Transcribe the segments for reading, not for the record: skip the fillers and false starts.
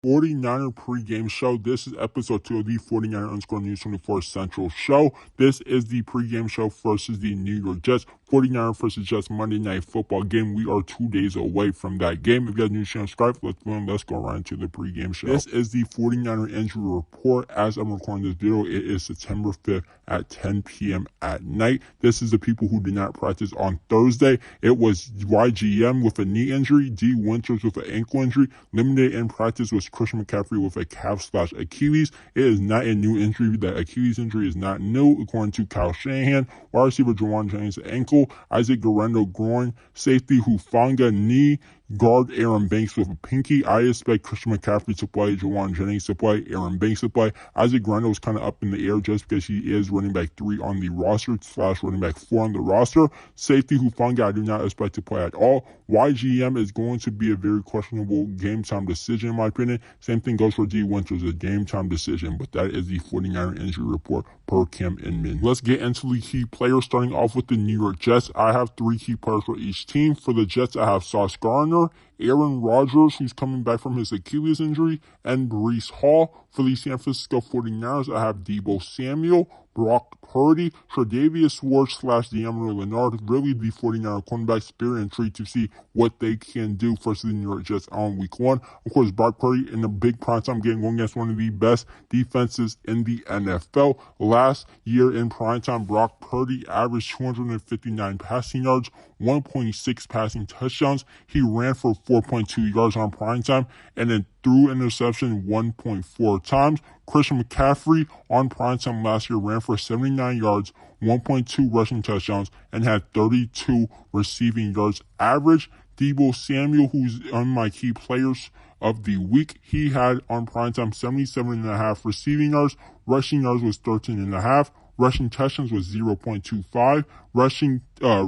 49er pregame show. This is episode 2 of the 49er Underscore News 24 Central show. This is the pregame show versus the New York Jets. 49er versus Jets Monday Night Football game. We are 2 days away from that game. If you guys new channel, subscribe. Let's go right into the pregame show. This is the 49er injury report. As I'm recording this video, it is September 5th at 10 p.m. at night. This is the people who did not practice on Thursday. It was YGM with a knee injury, D. Winters with an ankle injury. Limited in practice was Christian McCaffrey with a calf/Achilles. It is not a new injury. The Achilles injury is not new, according to Kyle Shanahan. Wide receiver Jauan Jennings ankle, Isaac Guerrero groin, safety Hufanga knee, guard Aaron Banks with a pinky. I expect Christian McCaffrey to play, Jauan Jennings to play, Aaron Banks to play. Isaac Guerrero is kind of up in the air just because he is running back 3 on the roster / running back 4 on the roster. Safety Hufanga I do not expect to play at all. YGM is going to be a very questionable game time decision in my opinion. Same thing goes for D. Winters, a game time decision, but that is the 49er injury report per Cam Inman. Let's get into the key players, starting off with the New York Jets. I have 3 key players for each team. For the Jets, I have Sauce Gardner, Aaron Rodgers, who's coming back from his Achilles injury, and Breece Hall. For the San Francisco 49ers, I have Deebo Samuel, Brock Purdy, Tre'Davious Ward / DeAndre Leonard. Really, the 49er cornerbacks, very intrigued to see what they can do versus the New York Jets on week 1. Of course, Brock Purdy in the big primetime game going against one of the best defenses in the NFL. Last year in primetime, Brock Purdy averaged 259 passing yards, 1.6 passing touchdowns. He ran for 4.2 yards on primetime, and then threw interception 1.4 times. Christian McCaffrey on primetime last year ran for 79 yards, 1.2 rushing touchdowns, and had 32 receiving yards average. Deebo Samuel, who's on my key players of the week, he had on primetime 77.5 receiving yards. Rushing yards was 13.5. Rushing touchdowns was 0.25.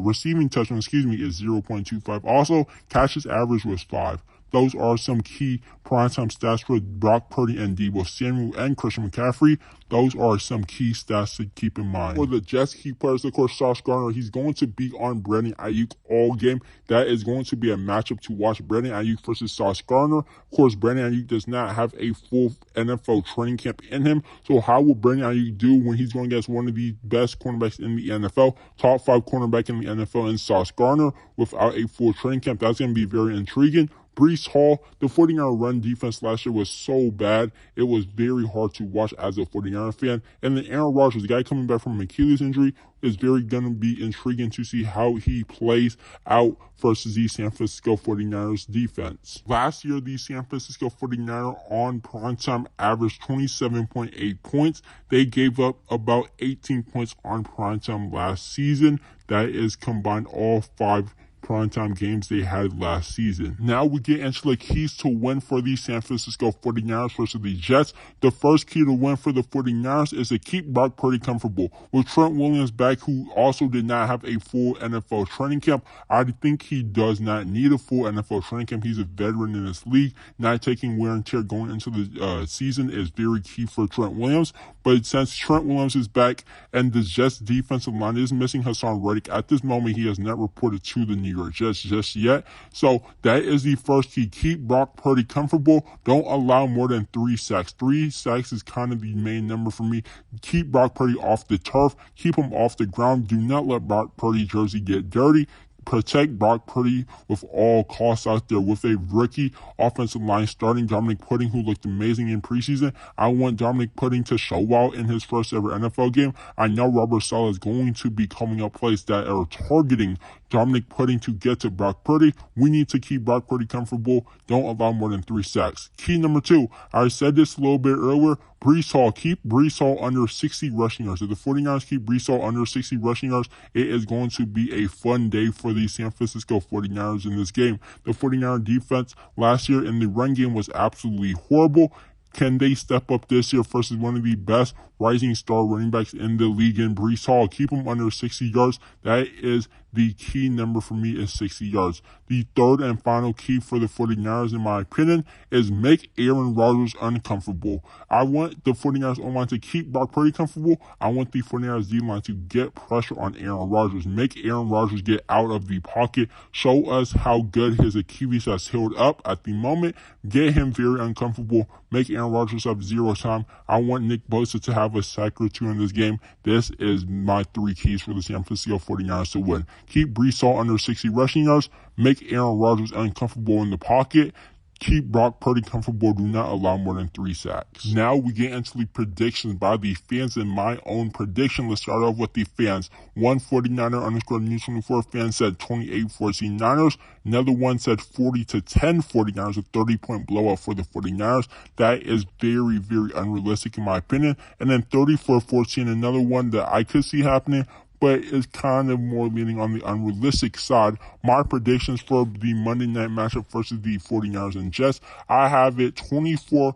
Receiving touchdowns, is 0.25. Also, catches average was 5. Those are some key primetime stats for Brock Purdy and Deebo Samuel and Christian McCaffrey. Those are some key stats to keep in mind. For the Jets key players, of course, Sauce Gardner, he's going to be on Brandon Aiyuk all game. That is going to be a matchup to watch, Brandon Aiyuk versus Sauce Gardner. Of course, Brandon Aiyuk does not have a full NFL training camp in him. So how will Brandon Aiyuk do when he's going against one of the best cornerbacks in the NFL, top 5 cornerback in the NFL in Sauce Gardner without a full training camp? That's going to be very intriguing. Breece Hall, the 49er run defense last year was so bad, it was very hard to watch as a 49er fan. And then Aaron Rodgers, the guy coming back from an Achilles injury, is very going to be intriguing to see how he plays out versus the San Francisco 49ers defense. Last year, the San Francisco 49ers on primetime averaged 27.8 points. They gave up about 18 points on primetime last season. That is combined all 5 primetime games they had last season. Now we get into the keys to win for the San Francisco 49ers versus the Jets. The first key to win for the 49ers is to keep Brock Purdy comfortable. With Trent Williams back, who also did not have a full NFL training camp, I think he does not need a full NFL training camp. He's a veteran in this league. Not taking wear and tear going into the season is very key for Trent Williams. But since Trent Williams is back and the Jets defensive line is missing Hassan Reddick, at this moment he has not reported to the New York Jets just yet. So that is the first key. Keep Brock Purdy comfortable. Don't allow more than 3 sacks. 3 sacks is kind of the main number for me. Keep Brock Purdy off the turf. Keep him off the ground. Do not let Brock Purdy jersey get dirty. Protect Brock Purdy with all costs out there. With a rookie offensive line starting Dominic Pudding, who looked amazing in preseason, I want Dominic Pudding to show out in his first ever NFL game. I know Robert Saleh is going to be coming up plays that are targeting Dominic Pudding to get to Brock Purdy. We need to keep Brock Purdy comfortable. Don't allow more than 3 sacks. Key number 2, I said this a little bit earlier, Breece Hall. Keep Breece Hall under 60 rushing yards. If the 49ers keep Breece Hall under 60 rushing yards, it is going to be a fun day for the San Francisco 49ers in this game. The 49er defense last year in the run game was absolutely horrible. Can they step up this year versus one of the best rising star running backs in the league in Breece Hall? Keep him under 60 yards. That is the key number for me is 60 yards. The third and final key for the 49ers, in my opinion, is make Aaron Rodgers uncomfortable. I want the 49ers O-line to keep Brock Purdy comfortable. I want the 49ers D-line to get pressure on Aaron Rodgers. Make Aaron Rodgers get out of the pocket. Show us how good his Achilles has healed up at the moment. Get him very uncomfortable. Make Aaron Rodgers have zero time. I want Nick Bosa to have a sack or two in this game. This is my 3 keys for the San Francisco 49ers to win. Keep Breece Hall under 60 rushing yards. Make Aaron Rodgers uncomfortable in the pocket. Keep Brock Purdy comfortable. Do not allow more than 3 sacks. Now we get into the predictions by the fans and my own prediction. Let's start off with the fans. One 49er underscore news 24 fan said 28-14 Niners. Another one said 40-10 49ers, a 30-point blowout for the 49ers. That is very, very unrealistic in my opinion. And then 34-14, another one that I could see happening, but it's kind of more leaning on the unrealistic side. My predictions for the Monday night matchup versus the 49ers and Jets, I have it 24-14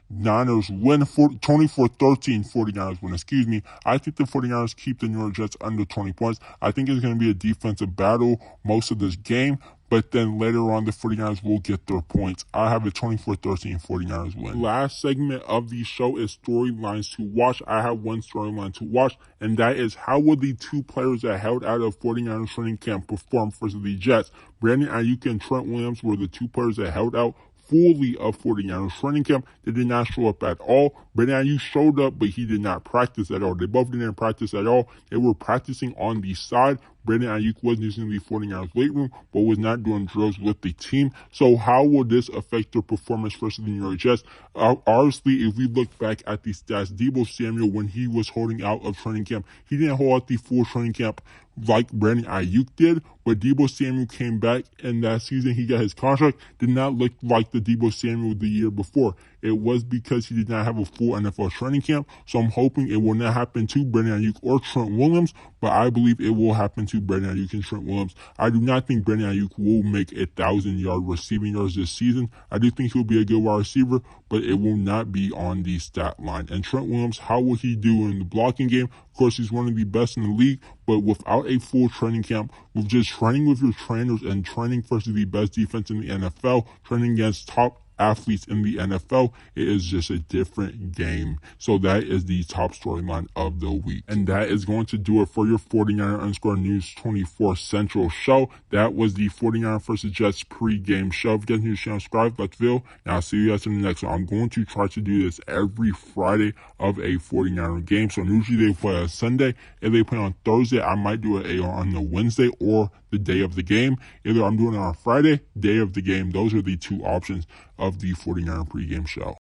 Niners win, 24-13 49ers win, excuse me. I think the 49ers keep the New York Jets under 20 points. I think it's going to be a defensive battle most of this game, but then later on the 49ers will get their points. I have a 24-13 49ers win. Last segment of the show is storylines to watch. I have one storyline to watch, and that is how will the 2 players that held out of 49ers training camp perform versus the Jets. Brandon Ayuk and Trent Williams were the 2 players that held out fully of 49ers training camp. They did not show up at all. Brandon Ayuk showed up, but he did not practice at all. They both didn't practice at all. They were practicing on the side. Brandon Ayuk was using the 49ers weight room, but was not doing drills with the team. So how will this affect their performance versus the New York Jets? Obviously, if we look back at the stats, Deebo Samuel, when he was holding out of training camp, he didn't hold out the full training camp like Brandon Ayuk did, but Deebo Samuel came back, and that season he got his contract, did not look like the Deebo Samuel the year before. It was because he did not have a full NFL training camp, so I'm hoping it will not happen to Brandon Ayuk or Trent Williams, but I believe it will happen to Brandon Ayuk and Trent Williams. I do not think Brandon Ayuk will make 1,000-yard receiving yards this season. I do think he'll be a good wide receiver, but it will not be on the stat line. And Trent Williams, how will he do in the blocking game? Of course, he's one of the best in the league, but without a full training camp, with just training with your trainers and training versus the best defense in the NFL, training against top athletes in the NFL, it is just a different game. So that is the top storyline of the week. And that is going to do it for your 49er underscore news 24 Central show. That was the 49er versus Jets pregame show. If you guys need to share and subscribe, like the video, and I'll see you guys in the next one. I'm going to try to do this every Friday of a 49er game. So usually they play on Sunday. If they play on Thursday, I might do it on the Wednesday or the day of the game. Either I'm doing it on Friday, day of the game. Those are the 2 options of the 49er pregame show.